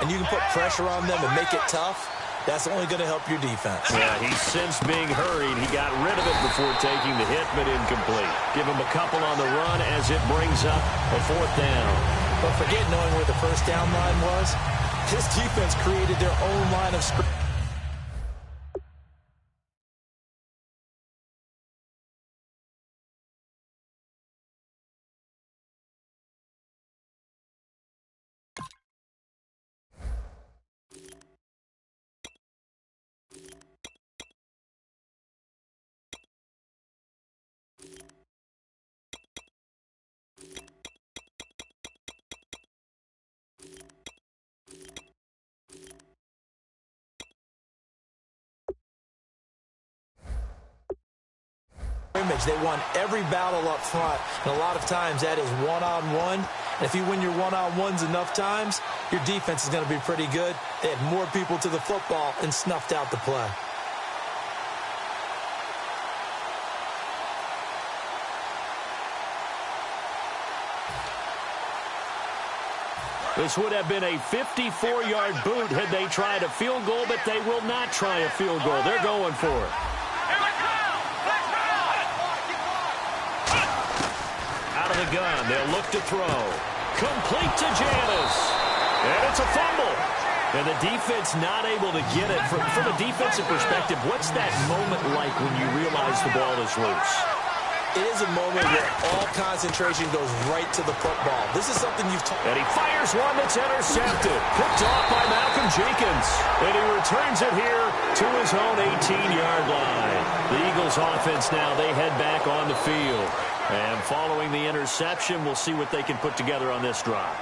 and you can put pressure on them and make it tough, that's only going to help your defense. Yeah, he sensed being hurried. He got rid of it before taking the hit, but incomplete. Give him a couple on the run as it brings up a 4th down. But forget knowing where the first down line was. His defense created their own line of scrimmage. They won every battle up front, and a lot of times that is one-on-one. And if you win your one-on-ones enough times, your defense is going to be pretty good. They had more people to the football and snuffed out the play. This would have been a 54-yard boot had they tried a field goal, but they will not try a field goal. They're going for it. Out of the gun, they'll look to throw. Complete to Janis. And it's a fumble. And the defense not able to get it. From a defensive perspective, what's that moment like when you realize the ball is loose? It is a moment where all concentration goes right to the football. This is something you've taught. And he fires one that's intercepted. Picked off by Malcolm Jenkins. And he returns it here to his own 18-yard line. The Eagles offense now, they head back on the field. And following the interception, we'll see what they can put together on this drive.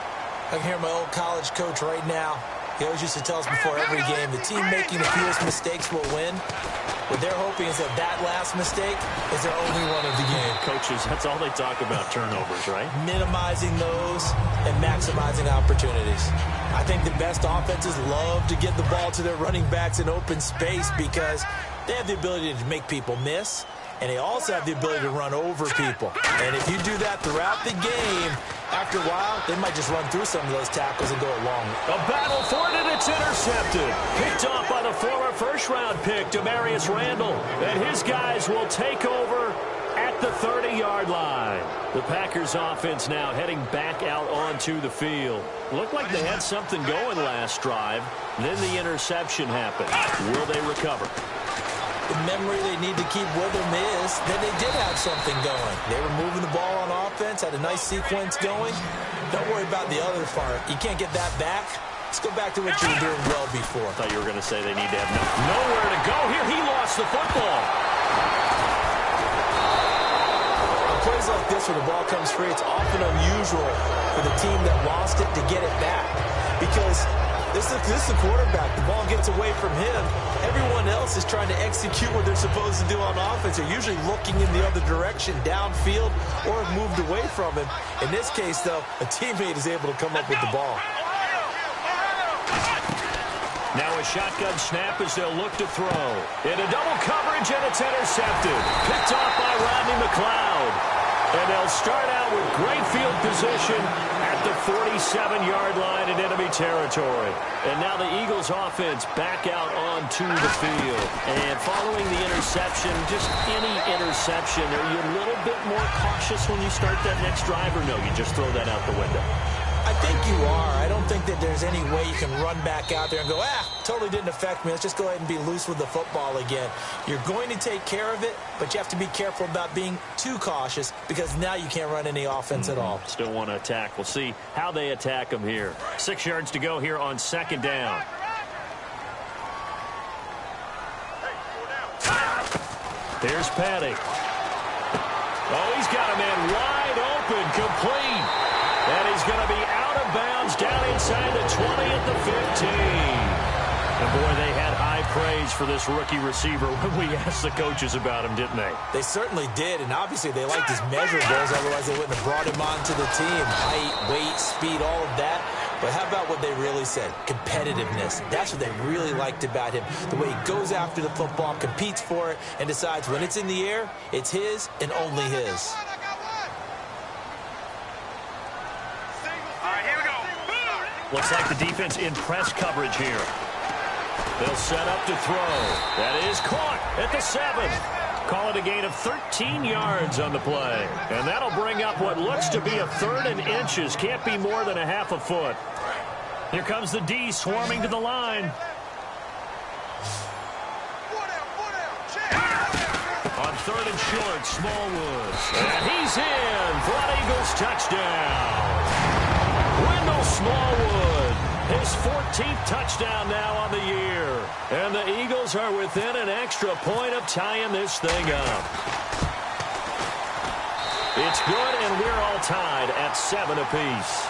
I can hear my old college coach right now. He always used to tell us before every game, the team making the fewest mistakes will win. What they're hoping is that last mistake is their only one of the game. Coaches, that's all they talk about, turnovers, right? Minimizing those and maximizing opportunities. I think the best offenses love to get the ball to their running backs in open space because they have the ability to make people miss, and they also have the ability to run over people. And if you do that throughout the game, after a while, they might just run through some of those tackles and go along. A battle for it, and it's intercepted. Picked off by the former first-round pick, Demarius Randall. And his guys will take over at the 30-yard line. The Packers offense now heading back out onto the field. Looked like they had something going last drive. Then the interception happened. Will they recover? The memory they need to keep with them is that they did have something going. They were moving the ball on offense, had a nice sequence going. Don't worry about the other part. You can't get that back. Let's go back to what you were doing well before. I thought you were going to say they need to have nowhere to go. Here, he lost the football. On plays like this where the ball comes free, it's often unusual for the team that lost it to get it back. Because this is the quarterback. The ball gets away from him. Everyone else is trying to execute what they're supposed to do on offense. They're usually looking in the other direction, downfield, or have moved away from him. In this case, though, a teammate is able to come up with the ball. Now a shotgun snap as they'll look to throw. Into double coverage, and it's intercepted. Picked off by Rodney McLeod. And they'll start out with great field position at the 47-yard line in enemy territory. And now the Eagles offense back out onto the field. And following the interception, just any interception, are you a little bit more cautious when you start that next drive, or no, you just throw that out the window? I think you are. I don't think that there's any way you can run back out there and go, totally didn't affect me. Let's just go ahead and be loose with the football again. You're going to take care of it, but you have to be careful about being too cautious because now you can't run any offense at all. Still want to attack. We'll see how they attack them here. 6 yards to go here on second down. Here's Petty. Oh, he's got a man wide open, complete. And he's going to be out of bounds down inside the 20 at the 15. And, boy, they had high praise for this rookie receiver when we asked the coaches about him, didn't they? They certainly did, and obviously they liked his measurables. Otherwise, they wouldn't have brought him onto the team. Height, weight, speed, all of that. But how about what they really said? Competitiveness. That's what they really liked about him. The way he goes after the football, competes for it, and decides when it's in the air, it's his and only his. Looks like the defense in press coverage here. They'll set up to throw. That is caught at the 7. Call it a gain of 13 yards on the play. And that'll bring up what looks to be a 3rd and inches. Can't be more than a half a foot. Here comes the D swarming to the line. On 3rd and short, Smallwood. And he's in for an Eagles touchdown. Wendell Smallwood, his 14th touchdown now on the year. And the Eagles are within an extra point of tying this thing up. It's good, and we're all tied at 7 apiece.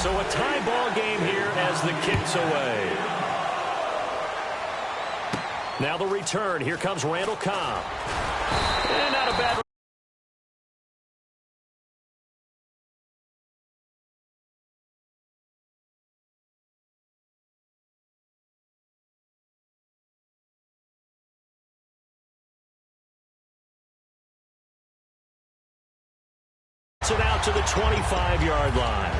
So a tie ball game here as the kick's away. Now the return. Here comes Randall Cobb. And not a bad... it out to the 25-yard line.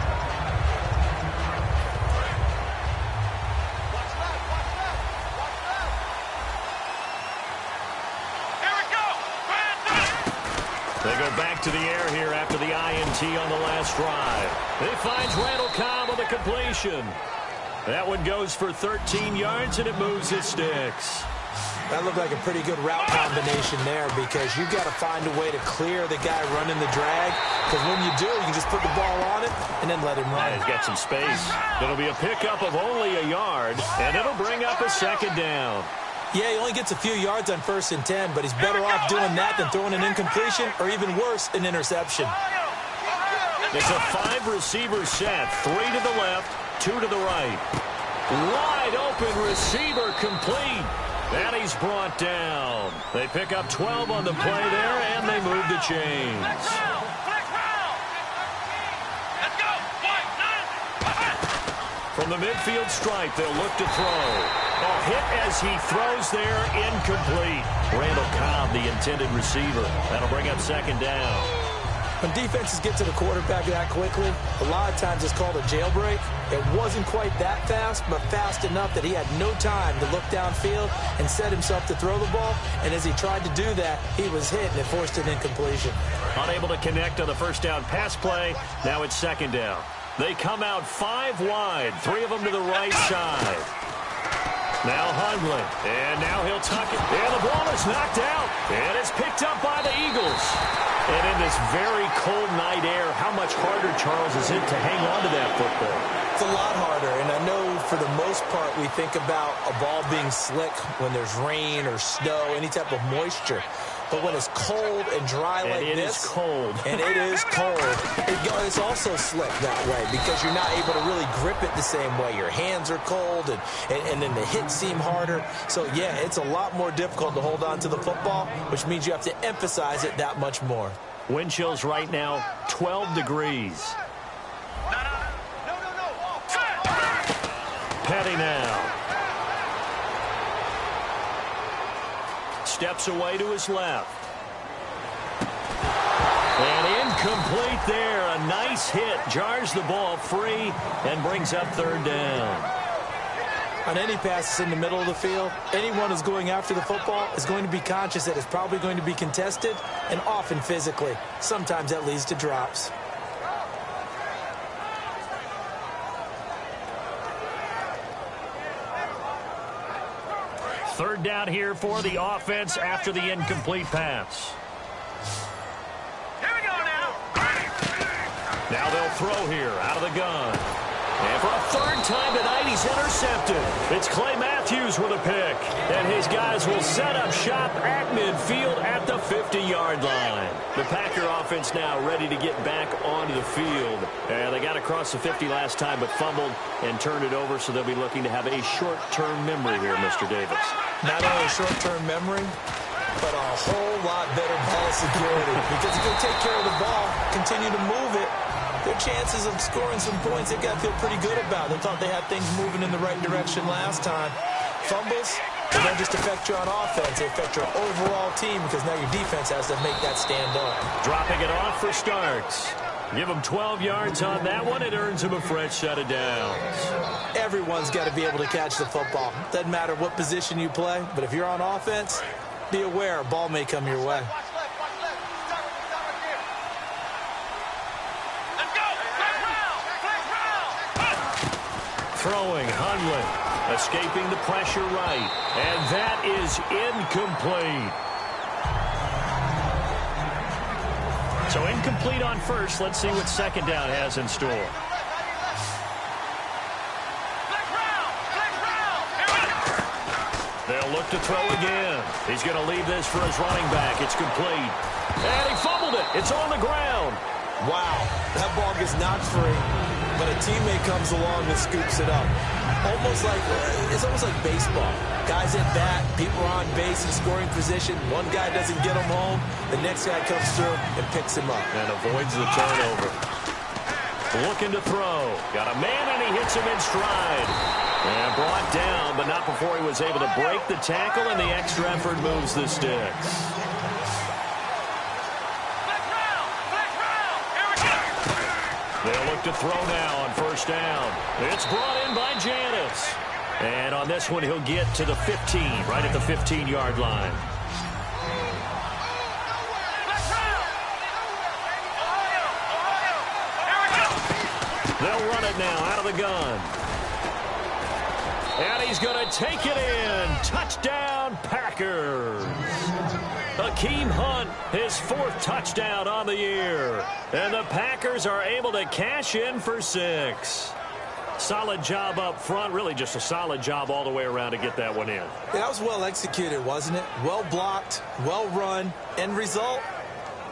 They go back to the air here after the INT on the last drive. He finds Randall Cobb on the completion. That one goes for 13 yards, and it moves his sticks. That looked like a pretty good route combination there because you've got to find a way to clear the guy running the drag. Because when you do, you can just put the ball on it and then let him run. He's got some space. It'll be a pickup of only a yard, and it'll bring up a 2nd down. Yeah, he only gets a few yards on 1st and 10, but he's better off doing that than throwing an incompletion or even worse, an interception. It's a 5-receiver set, 3 to the left, 2 to the right. Wide open receiver complete. And he's brought down. They pick up 12 on the play there, and they move the chains. From the midfield stripe, they'll look to throw. A hit as he throws there, incomplete. Randall Cobb, the intended receiver. That'll bring up 2nd down. When defenses get to the quarterback that quickly, a lot of times it's called a jailbreak. It wasn't quite that fast, but fast enough that he had no time to look downfield and set himself to throw the ball. And as he tried to do that, he was hit, and it forced an incompletion. Unable to connect on the 1st down pass play. Now it's 2nd down. They come out 5 wide, 3 of them to the right side. Now Hundley, and now he'll tuck it. And the ball is knocked out, and it's picked up by the Eagles. And in this very cold night air, how much harder, Charles, is it to hang on to that football? It's a lot harder, and I know for the most part we think about a ball being slick when there's rain or snow, any type of moisture. But when it's cold and dry like this, it is cold. And it is cold, it's also slick that way because you're not able to really grip it the same way. Your hands are cold, and then the hits seem harder. So, yeah, it's a lot more difficult to hold on to the football, which means you have to emphasize it that much more. Wind chills right now, 12 degrees. Petty now. Steps away to his left. And incomplete there. A nice hit. Jars the ball free and brings up 3rd down. On any passes in the middle of the field, anyone who's going after the football is going to be conscious that it's probably going to be contested and often physically. Sometimes that leads to drops. Third down here for the offense after the incomplete pass. Here we go now. Now they'll throw here out of the gun. And for a 3rd time tonight, he's intercepted. It's Clay Matthews with a pick. And his guys will set up shop at midfield at the 50-yard line. The Packer offense now ready to get back onto the field. And they got across the 50 last time, but fumbled and turned it over, so they'll be looking to have a short-term memory here, Mr. Davis. Not only short-term memory, but a whole lot better ball security. Because if they take care of the ball, continue to move it, their chances of scoring some points, they've got to feel pretty good about. They thought they had things moving in the right direction last time. Fumbles, They don't just affect you on offense, they affect your overall team because now your defense has to make that stand up. Dropping it off for starts. Give him 12 yards on that one. It earns him a fresh set of downs. Everyone's got to be able to catch the football. Doesn't matter what position you play, but if you're on offense, be aware a ball may come your way. Throwing, Hundley, escaping the pressure right, and that is incomplete. So incomplete on first. Let's see what second down has in store. They'll look to throw again. He's going to leave this for his running back. It's complete. And he fumbled it. It's on the ground. Wow, that ball gets knocked free, but a teammate comes along and scoops it up. It's almost like baseball. Guys at bat, people are on base in scoring position. One guy doesn't get him home. The next guy comes through and picks him up. And avoids the turnover. Looking to throw. Got a man and he hits him in stride. And brought down, but not before he was able to break the tackle, and the extra effort moves the sticks. They'll look to throw now on first down. It's brought in by Janis. And on this one, he'll get to the 15, right at the 15-yard line. They'll run it now out of the gun. And he's going to take it in. Touchdown, Packers. Hakeem Hunt, his 4th touchdown on the year. And the Packers are able to cash in for 6. Solid job up front. Really just a solid job all the way around to get that one in. Yeah, that was well executed, wasn't it? Well blocked, well run. End result,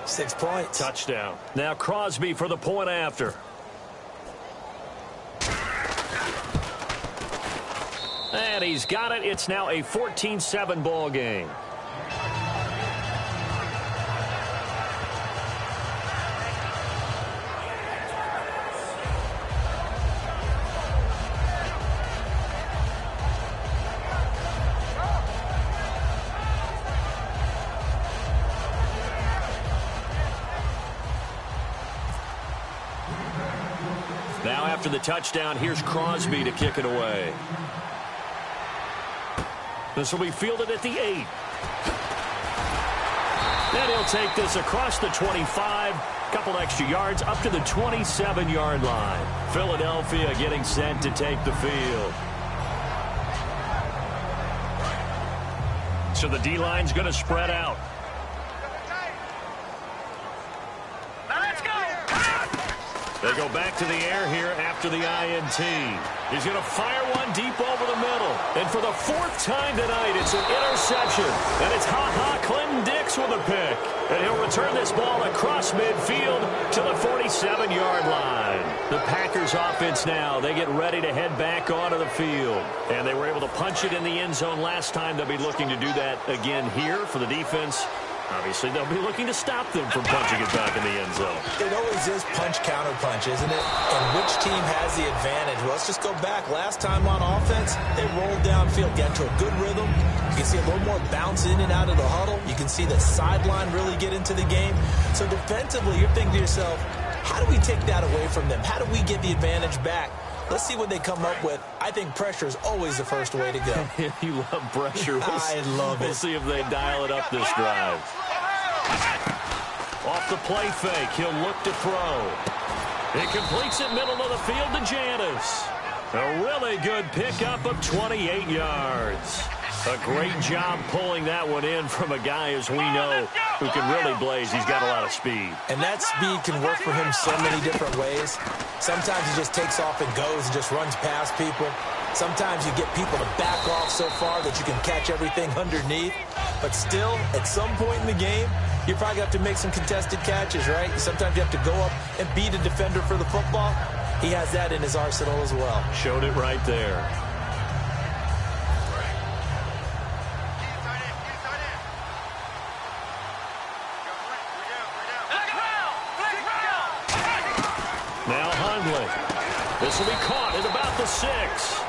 6 points. Touchdown. Now Crosby for the point after. And he's got it. It's now a 14-7 ball game. Now after the touchdown, here's Crosby to kick it away. This will be fielded at the 8. Then he'll take this across the 25. Couple extra yards up to the 27-yard line. Philadelphia getting set to take the field. So the D-line's going to spread out. They go back to the air here after the INT. He's going to fire one deep over the middle. And for the 4th time tonight, it's an interception. And it's Clinton Dix with a pick. And he'll return this ball across midfield to the 47-yard line. The Packers offense now, they get ready to head back onto the field. And they were able to punch it in the end zone last time. They'll be looking to do that again here for the defense. Obviously, they'll be looking to stop them from punching it back in the end zone. It always is punch-counter-punch, isn't it? And which team has the advantage? Well, let's just go back. Last time on offense, they rolled downfield, get into a good rhythm. You can see a little more bounce in and out of the huddle. You can see the sideline really get into the game. So defensively, you're thinking to yourself, how do we take that away from them? How do we get the advantage back? Let's see what they come up with. I think pressure is always the first way to go. You love pressure. I love it. We'll see if they dial it up this drive. Off the play fake, he'll look to throw. He completes it middle of the field to Janis. A really good pickup of 28 yards. A great job pulling that one in from a guy, as we know, who can really blaze. He's got a lot of speed. And that speed can work for him so many different ways. Sometimes he just takes off and goes and just runs past people. Sometimes you get people to back off so far that you can catch everything underneath. But still, at some point in the game, you probably have to make some contested catches, right? Sometimes you have to go up and beat a defender for the football. He has that in his arsenal as well. Showed it right there. Now Hundley. This will be caught at about the 6.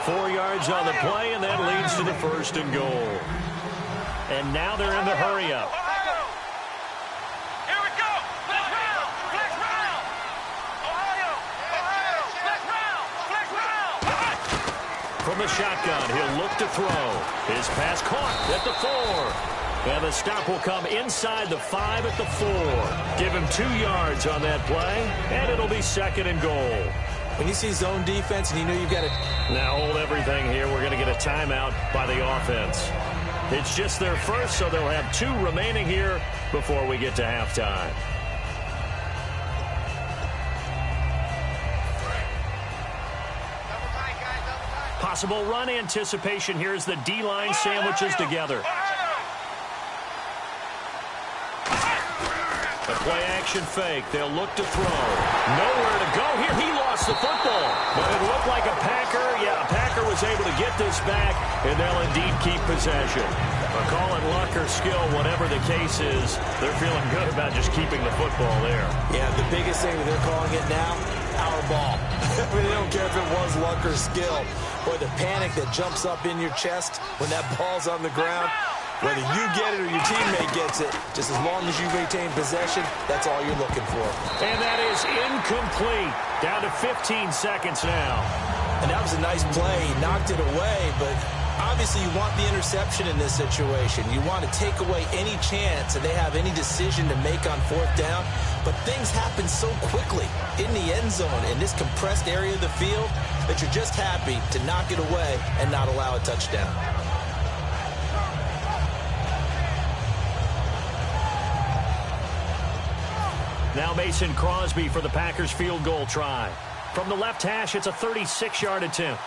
4 yards on the play, and that leads to the 1st and goal. And now they're in the hurry-up. Here we go. Flex round. Flex round. Ohio. Flex round. Flex round. From the shotgun, he'll look to throw. His pass caught at the 4. And the stop will come inside the 5 at the 4. Give him 2 yards on that play, and it'll be 2nd and goal. When you see zone defense and you know you've got to... Now hold everything here. We're going to get a timeout by the offense. It's just their first, so they'll have 2 remaining here before we get to halftime. Possible run anticipation here as the D-line sandwiches together. A play-action fake. They'll look to throw. Nowhere to go here. He lost the football. But it looked like a Packer. Yeah, a Packer was able to get this back, and they'll indeed keep possession. Call it luck or skill, whatever the case is, they're feeling good about just keeping the football there. Yeah, the biggest thing that they're calling it now, our ball. I mean, they don't care if it was luck or skill. Or the panic that jumps up in your chest when that ball's on the ground. Whether you get it or your teammate gets it, just as long as you retain possession, that's all you're looking for. And that is incomplete. Down to 15 seconds now. And that was a nice play. He knocked it away, but obviously you want the interception in this situation. You want to take away any chance that they have any decision to make on 4th down. But things happen so quickly in the end zone in this compressed area of the field that you're just happy to knock it away and not allow a touchdown. Now Mason Crosby for the Packers field goal try. From the left hash, it's a 36-yard attempt.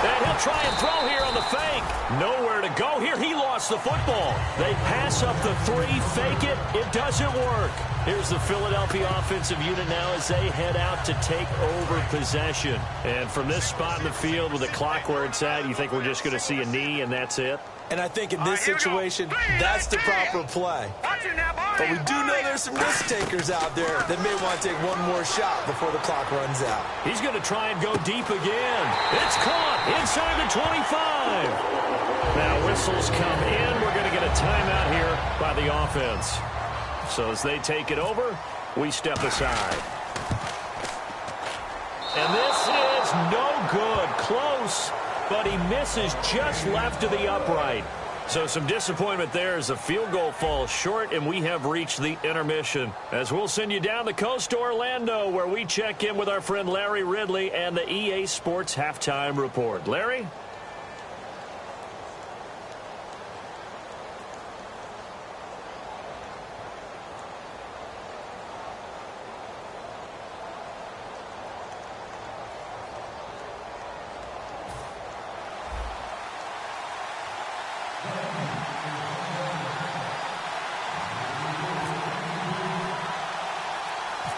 And he'll try and throw here on the fake. Nowhere to go here. He lost the football. They pass up the 3, fake it. It doesn't work. Here's the Philadelphia offensive unit now as they head out to take over possession. And from this spot in the field with the clock where it's at, you think we're just going to see a knee and that's it? And I think in this situation, that's the proper play. But we do know there's some risk takers out there that may want to take one more shot before the clock runs out. He's going to try and go deep again. It's caught inside the 25. Now whistles come in. We're going to get a timeout here by the offense. So as they take it over, we step aside. And this is no good. Close. But he misses just left of the upright. So some disappointment there as the field goal falls short, and we have reached the intermission. As we'll send you down the coast to Orlando, where we check in with our friend Larry Ridley and the EA Sports Halftime Report. Larry?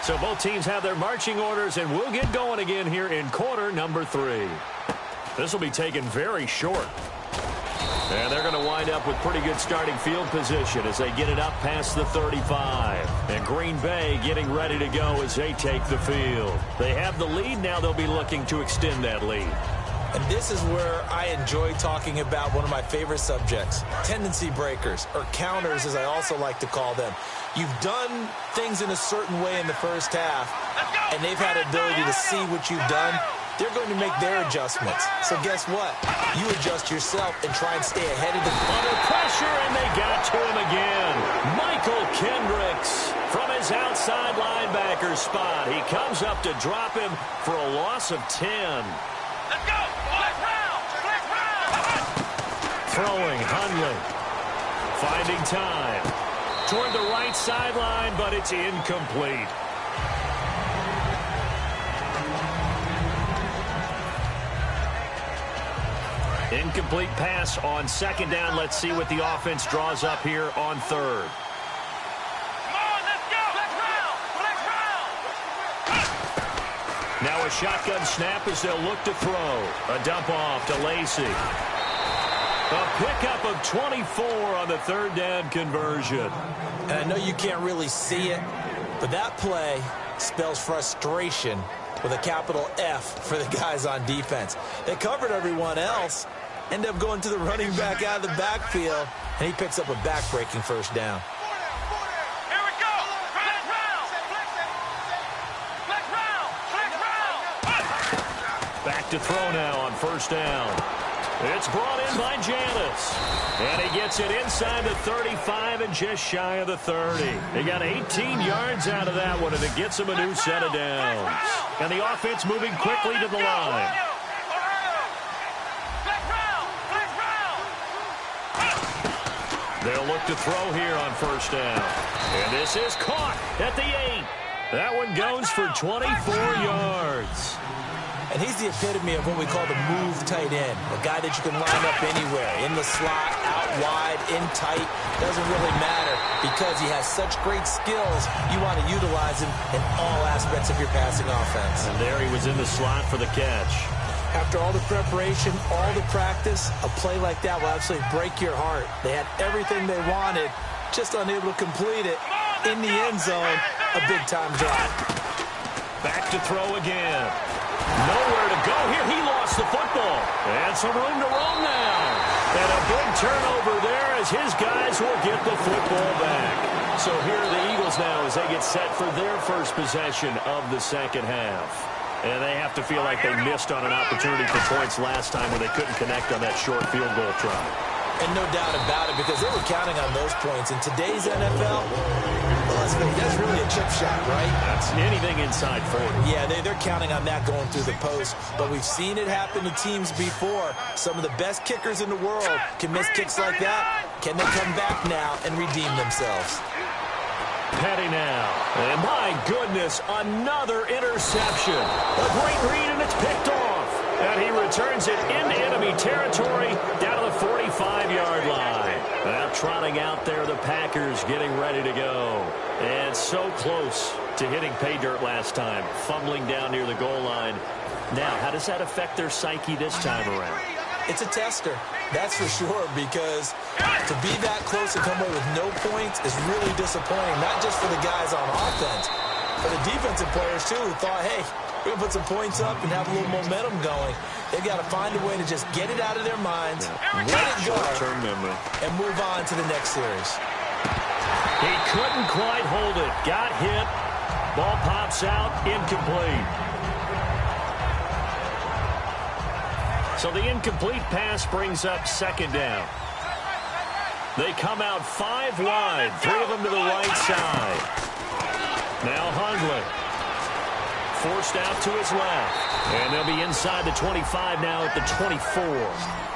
So both teams have their marching orders, and we'll get going again here in quarter number 3. This will be taken very short. And they're going to wind up with pretty good starting field position as they get it up past the 35. And Green Bay getting ready to go as they take the field. They have the lead. Now they'll be looking to extend that lead. And this is where I enjoy talking about one of my favorite subjects, tendency breakers, or counters as I also like to call them. You've done things in a certain way in the first half, and they've had the ability to see what you've done. They're going to make their adjustments. So guess what? You adjust yourself and try and stay ahead of the... Under pressure, and they got to him again. Michael Kendricks from his outside linebacker spot. He comes up to drop him for a loss of 10. Let's go! Flex round! Flex round! Throwing, Hundley. Finding time. Toward the right sideline, but it's incomplete. Incomplete pass on 2nd down. Let's see what the offense draws up here on 3rd. Come on, let's go! Flex round! Flex round! Now a shotgun snap as they'll look to throw. A dump off to Lacey. A pickup of 24 on the 3rd down conversion. And I know you can't really see it, but that play spells frustration with a capital F for the guys on defense. They covered everyone else, end up going to the running back out of the backfield, and he picks up a back-breaking first down. Here we go. Flex round. Flex round. Flex round. Back to throw now on first down. It's brought in by Janis. And he gets it inside the 35 and just shy of the 30. He got 18 yards out of that one, and it gets him a new set of downs. And the offense moving quickly to the line. They'll look to throw here on first down. And this is caught at the 8. That one goes for 24 yards. And he's the epitome of what we call the move tight end. A guy that you can line up anywhere. In the slot, out wide, in tight. Doesn't really matter because he has such great skills. You want to utilize him in all aspects of your passing offense. And there he was in the slot for the catch. After all the preparation, all the practice, a play like that will absolutely break your heart. They had everything they wanted, just unable to complete it. In the end zone, a big-time drop. Back to throw again. Nowhere to go here. He lost the football. And some room to roam now. And a big turnover there as his guys will get the football back. So here are the Eagles now as they get set for their first possession of the second half. And they have to feel like they missed on an opportunity for points last time when they couldn't connect on that short field goal try. And no doubt about it, because they were counting on those points. In today's NFL, well, let's face it, that's really a chip shot, right? That's anything inside 40. Yeah, they're counting on that going through the post. But we've seen it happen to teams before. Some of the best kickers in the world can miss kicks like that. Can they come back now and redeem themselves? Petty now. And my goodness, another interception. A great read, and it's picked off. And he returns it into enemy territory down to the 45-yard line. Now trotting out there, the Packers getting ready to go. And so close to hitting pay dirt last time, fumbling down near the goal line. Now, how does that affect their psyche this time around? It's a tester, that's for sure, because to be that close and come away with no points is really disappointing, not just for the guys on offense, but the defensive players, too, who thought, hey, we're going to put some points up and have a little momentum going. They've got to find a way to just get it out of their minds, let it go, and move on to the next series. He couldn't quite hold it. Got hit. Ball pops out, incomplete. So the incomplete pass brings up second down. They come out 5 wide, 3 of them to the right side. Now Hundley. Forced out to his left. And they'll be inside the 25 now at the 24.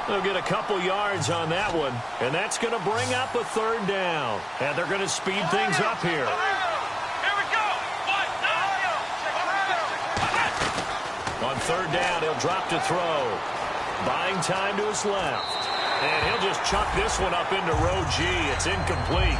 They'll get a couple yards on that one. And that's going to bring up a third down. And they're going to speed things up here. On third down, he'll drop to throw. Buying time to his left. And he'll just chuck this one up into row G. It's incomplete.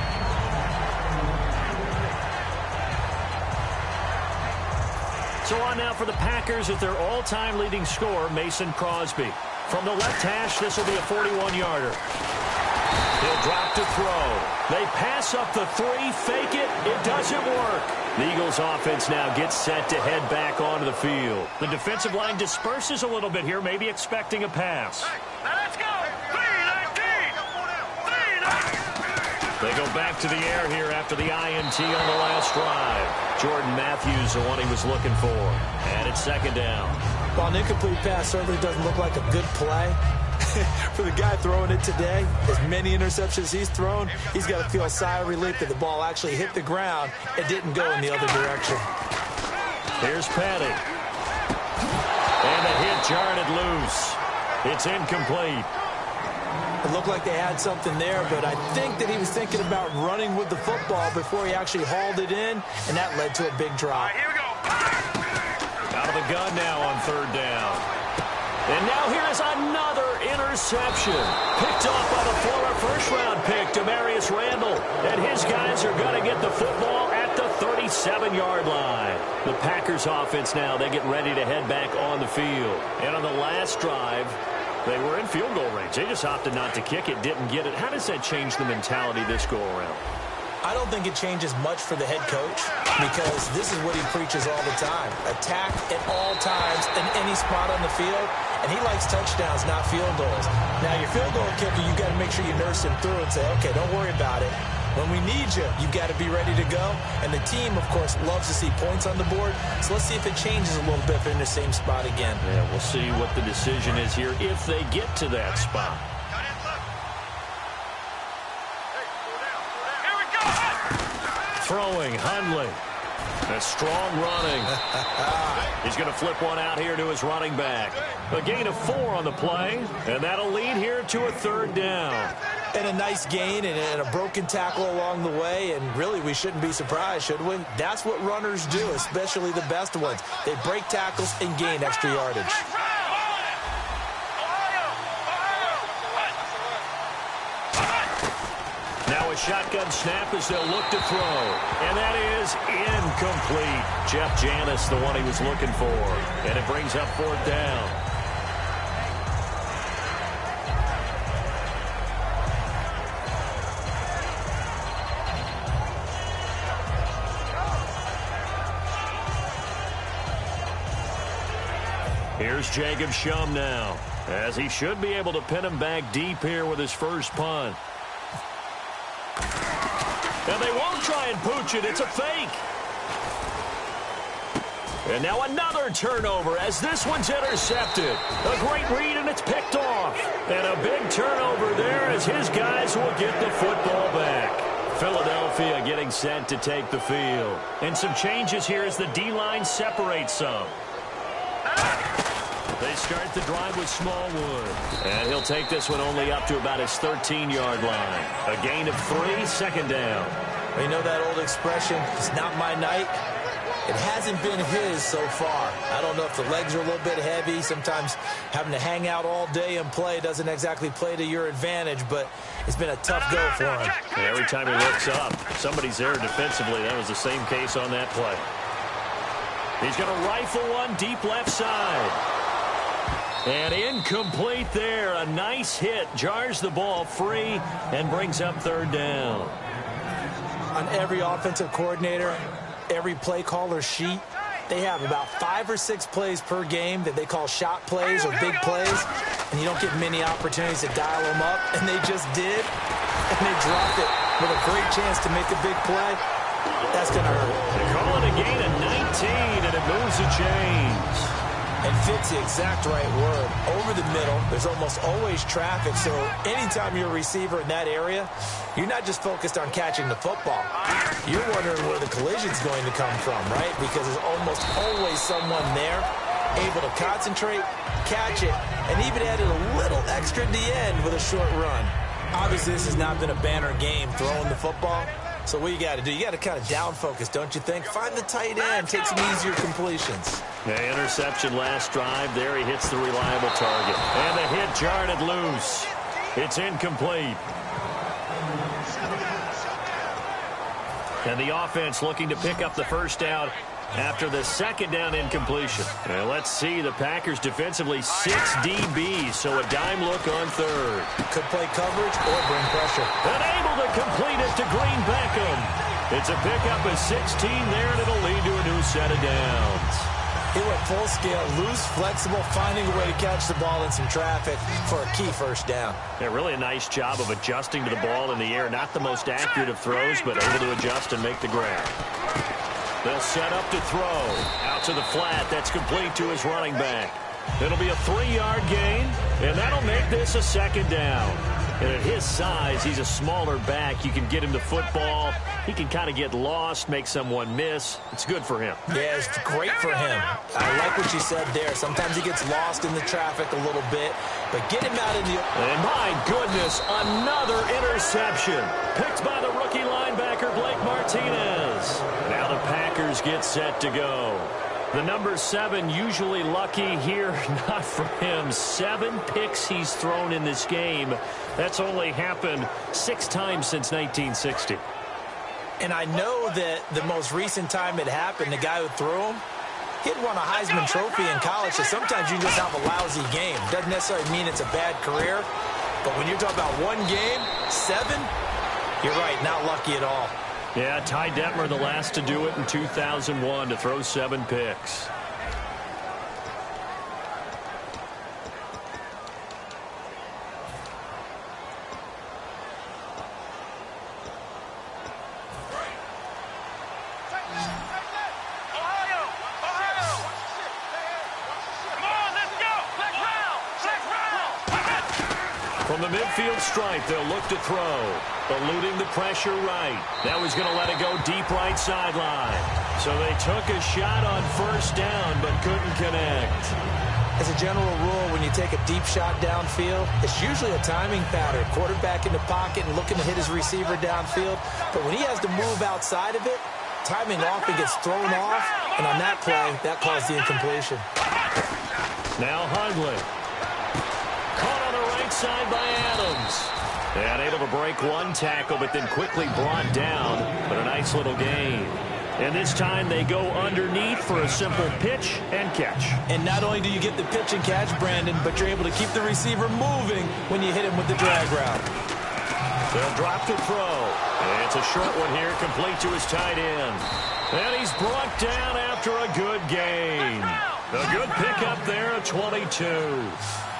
So on now for the Packers at their all-time leading scorer, Mason Crosby. From the left hash, this will be a 41-yarder. He'll drop to throw. They pass up the 3, fake it. It doesn't work. The Eagles offense now gets set to head back onto the field. The defensive line disperses a little bit here, maybe expecting a pass. Now let's go. 3-19. 3-19. They go back to the air here after the INT on the last drive. Jordan Matthews, the one he was looking for. And it's second down. While an incomplete pass certainly doesn't look like a good play, for the guy throwing it today, as many interceptions he's thrown, he's got to feel a sigh of relief that the ball actually hit the ground and didn't go in the other direction. Here's Petty. And the hit jarred it loose. It's incomplete. It looked like they had something there, but I think that he was thinking about running with the football before he actually hauled it in, and that led to a big drop. Here we go. Out of the gun now on third down. And now here is another interception. Picked off by the former first-round pick, Demarius Randall. And his guys are going to get the football at the 37-yard line. The Packers offense now, they get ready to head back on the field. And on the last drive, they were in field goal range. They just opted not to kick it, didn't get it. How does that change the mentality this go-around? I don't think it changes much for the head coach because this is what he preaches all the time. Attack at all times in any spot on the field, and he likes touchdowns, not field goals. Now, your field goal kicker, you've got to make sure you nurse him through and say, okay, don't worry about it. When we need you, you've got to be ready to go. And the team, of course, loves to see points on the board. So let's see if it changes a little bit if they're in the same spot again. Yeah, we'll see what the decision is here if they get to that spot. Throwing, Hundley. A strong running. He's going to flip one out here to his running back. A gain of 4 on the play, and that'll lead here to a 3rd down. And a nice gain and a broken tackle along the way, and really we shouldn't be surprised, should we? That's what runners do, especially the best ones. They break tackles and gain extra yardage. Now a shotgun snap as they'll look to throw. And that is incomplete. Jeff Janis, the one he was looking for. And it brings up 4th down. Here's Jacob Shum now, as he should be able to pin him back deep here with his first punt. And they won't try and pooch it. It's a fake. And now another turnover as this one's intercepted. A great read, and it's picked off. And a big turnover there as his guys will get the football back. Philadelphia getting set to take the field. And some changes here as the D-line separates some. They start the drive with Smallwood. And he'll take this one only up to about his 13-yard line. A gain of 3, 2nd down. Well, you know that old expression, it's not my night? It hasn't been his so far. I don't know if the legs are a little bit heavy. Sometimes having to hang out all day and play doesn't exactly play to your advantage, but it's been a tough go for him. And every time he looks up, somebody's there defensively. That was the same case on that play. He's going to rifle one deep left side. And incomplete there. A nice hit. Jars the ball free and brings up 3rd down. On every offensive coordinator, every play caller sheet, they have about 5 or 6 plays per game that they call shot plays or big plays, and you don't get many opportunities to dial them up, and they just did, and they dropped it with a great chance to make a big play. That's going to hurt. They call it a gain of 19, and it moves the chains. And fits the exact right word. Over the middle, there's almost always traffic, so anytime you're a receiver in that area, you're not just focused on catching the football. You're wondering where the collision's going to come from, right? Because there's almost always someone there able to concentrate, catch it, and even added a little extra at the end with a short run. Obviously, this has not been a banner game throwing the football. So what you got to do, you got to kind of down focus, don't you think? Find the tight end, take some easier completions. Yeah, interception last drive. There he hits the reliable target. And the hit jarred it loose. It's incomplete. And the offense looking to pick up the first down after the 2nd down incompletion. And let's see, the Packers defensively 6 DBs, so a dime look on 3rd. Could play coverage or bring pressure. And able to complete it to Green Beckham. It's a pickup of 16 there, and it'll lead to a new set of downs. He went full scale, loose, flexible, finding a way to catch the ball in some traffic for a key first down. Yeah, really a nice job of adjusting to the ball in the air. Not the most accurate of throws, but able to adjust and make the grab. They'll set up to throw. Out to the flat. That's complete to his running back. It'll be a 3-yard gain, and that'll make this a 2nd down. And at his size, he's a smaller back. You can get him the football. He can kind of get lost, make someone miss. It's good for him. Yeah, it's great for him. I like what you said there. Sometimes he gets lost in the traffic a little bit, but get him out in the... And my goodness, another interception. Picked by the rookie linebacker, Blake Martinez. Now the Packers get set to go. The number 7 usually lucky here, not for him. 7 picks he's thrown in this game. That's only happened 6 times since 1960. And I know that the most recent time it happened, the guy who threw him, he'd won a Heisman Trophy in college, so sometimes you just have a lousy game. Doesn't necessarily mean it's a bad career, but when you're talking about one game, 7, you're right, not lucky at all. Yeah, Ty Detmer, the last to do it in 2001, to throw 7 picks. From the midfield stripe, they'll look to throw. Eluding the pressure right. Now he's going to let it go deep right sideline. So they took a shot on first down, but couldn't connect. As a general rule, when you take a deep shot downfield, it's usually a timing pattern. Quarterback in the pocket and looking to hit his receiver downfield. But when he has to move outside of it, timing off and gets thrown off. And on that play, that caused the incompletion. Now Hundley. Caught on the right side by Adams. And able to break one tackle, but then quickly brought down. But a nice little gain. And this time they go underneath for a simple pitch and catch. And not only do you get the pitch and catch, Brandon, but you're able to keep the receiver moving when you hit him with the drag route. They'll drop to throw. And it's a short one here, complete to his tight end. And he's brought down after a good gain. A good pickup there at 22.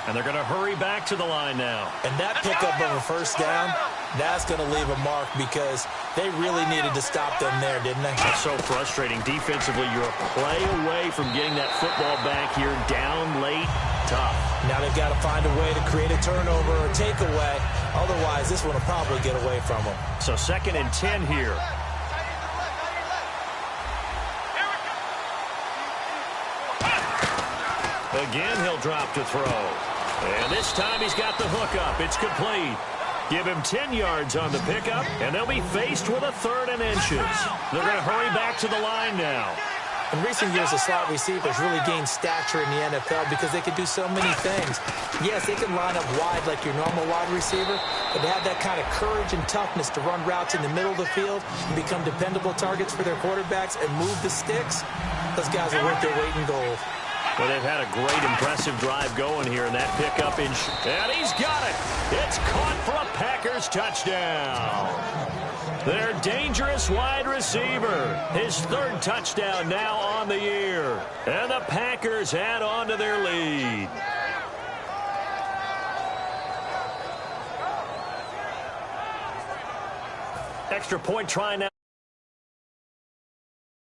And they're going to hurry back to the line now. And that pickup of a first down, that's going to leave a mark because they really needed to stop them there, didn't they? That's so frustrating. Defensively, you're a play away from getting that football back here down late. Tough. Now they've got to find a way to create a turnover or takeaway. Otherwise, this one will probably get away from them. So 2nd and 10 here. Again, he'll drop to throw. And this time he's got the hook up. It's complete. Give him 10 yards on the pickup, and they'll be faced with a 3rd and inches. They're going to hurry back to the line now. In recent years, the slot receivers really gained stature in the NFL because they can do so many things. Yes, they can line up wide like your normal wide receiver, but they have that kind of courage and toughness to run routes in the middle of the field and become dependable targets for their quarterbacks and move the sticks. Those guys are worth their weight in gold. Well, they've had a great, impressive drive going here in that pickup inch. And he's got it. It's caught for a Packers touchdown. Their dangerous wide receiver. His 3rd touchdown now on the year. And the Packers add on to their lead. Extra point try now.